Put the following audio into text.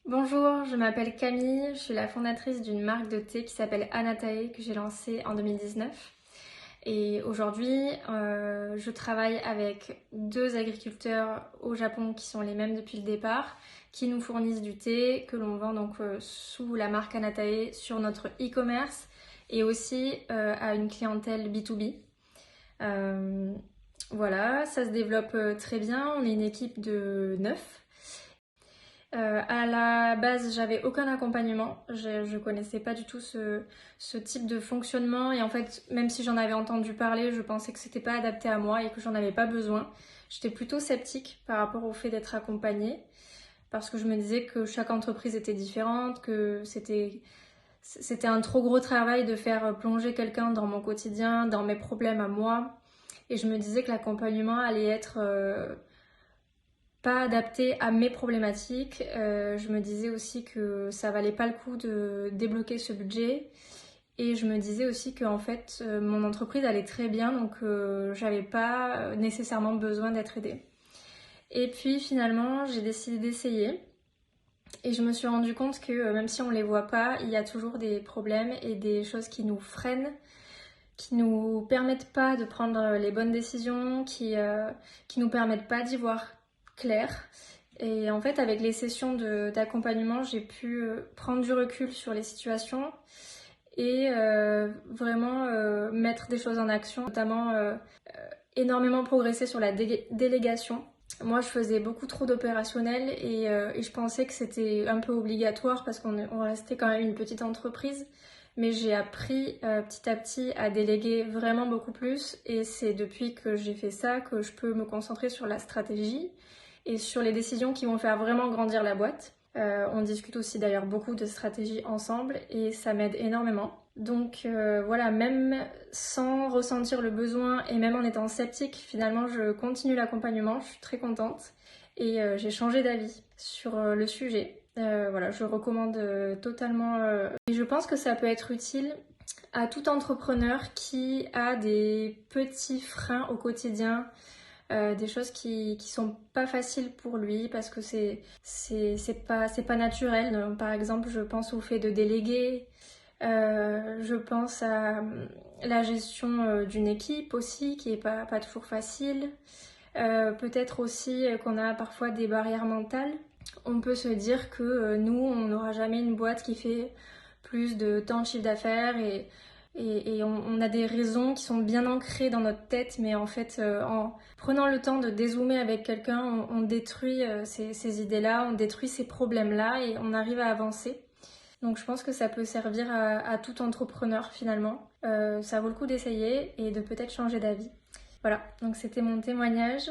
Bonjour, je m'appelle Camille, je suis la fondatrice d'une marque de thé qui s'appelle Anatae que j'ai lancée en 2019. Et aujourd'hui, je travaille avec deux agriculteurs au Japon qui sont les mêmes depuis le départ, qui nous fournissent du thé que l'on vend donc sous la marque Anatae sur notre e-commerce et aussi à une clientèle B2B. Euh, voilà, ça se développe très bien, on est une équipe de 9. À la base, j'avais aucun accompagnement. Je connaissais pas du tout ce type de fonctionnement. Et en fait, même si j'en avais entendu parler, je pensais que c'était pas adapté à moi et que j'en avais pas besoin. J'étais plutôt sceptique par rapport au fait d'être accompagnée. Parce que je me disais que chaque entreprise était différente, que c'était un trop gros travail de faire plonger quelqu'un dans mon quotidien, dans mes problèmes à moi. Et je me disais que l'accompagnement allait être pas adapté à mes problématiques. Je me disais aussi que ça valait pas le coup de débloquer ce budget. Et je me disais aussi que en fait, mon entreprise allait très bien, donc j'avais pas nécessairement besoin d'être aidée. Et puis finalement, j'ai décidé d'essayer. Et je me suis rendu compte que même si on les voit pas, il y a toujours des problèmes et des choses qui nous freinent, qui nous permettent pas de prendre les bonnes décisions, qui nous permettent pas d'y voir clair. Et en fait, avec les sessions d'accompagnement, j'ai pu prendre du recul sur les situations et vraiment mettre des choses en action, notamment énormément progresser sur la délégation. Moi, je faisais beaucoup trop d'opérationnel et je pensais que c'était un peu obligatoire parce qu'on restait quand même une petite entreprise. Mais j'ai appris petit à petit à déléguer vraiment beaucoup plus et c'est depuis que j'ai fait ça que je peux me concentrer sur la stratégie et sur les décisions qui vont faire vraiment grandir la boîte. On discute aussi d'ailleurs beaucoup de stratégie ensemble et ça m'aide énormément. Donc voilà, même sans ressentir le besoin et même en étant sceptique, finalement je continue l'accompagnement, je suis très contente et j'ai changé d'avis sur le sujet. Voilà, je recommande totalement. Et je pense que ça peut être utile à tout entrepreneur qui a des petits freins au quotidien, des choses qui sont pas faciles pour lui parce que c'est pas naturel. Donc, par exemple, je pense au fait de déléguer, je pense à la gestion d'une équipe aussi qui est pas toujours facile. Peut-être aussi qu'on a parfois des barrières mentales. On peut se dire que nous, on n'aura jamais une boîte qui fait plus de tant de chiffre d'affaires et on a des raisons qui sont bien ancrées dans notre tête, mais en fait, en prenant le temps de dézoomer avec quelqu'un, on détruit ces idées-là, on détruit ces problèmes-là et on arrive à avancer. Donc je pense que ça peut servir à tout entrepreneur finalement. Ça vaut le coup d'essayer et de peut-être changer d'avis. Voilà, donc c'était mon témoignage.